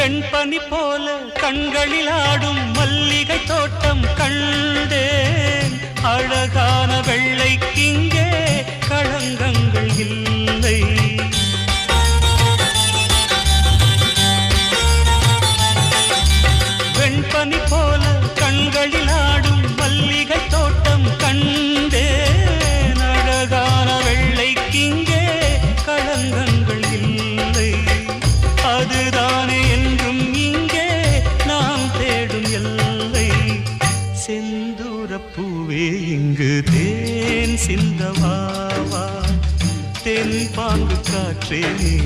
வெண்பனி போல கண்களில் ஆடும் மல்லிகை தோட்டம் கண்டேன். அழகான வெள்ளைக்கிங்கே களங்கங்கள் இல்லை. வெண்பனி போல கண்களில் ஆடும் மல்லிகை தோட்டம் கண்டேன். அழகான வெள்ளைக்கிங்கே களங்கங்கள் இல்லை. அதுதானே என்றும் இங்கே நாம் தேடும் எல்லை. செந்தூரப்பூவே இங்கு தேன் சிந்தவாவா, தென் பாங்கு காற்றே நீ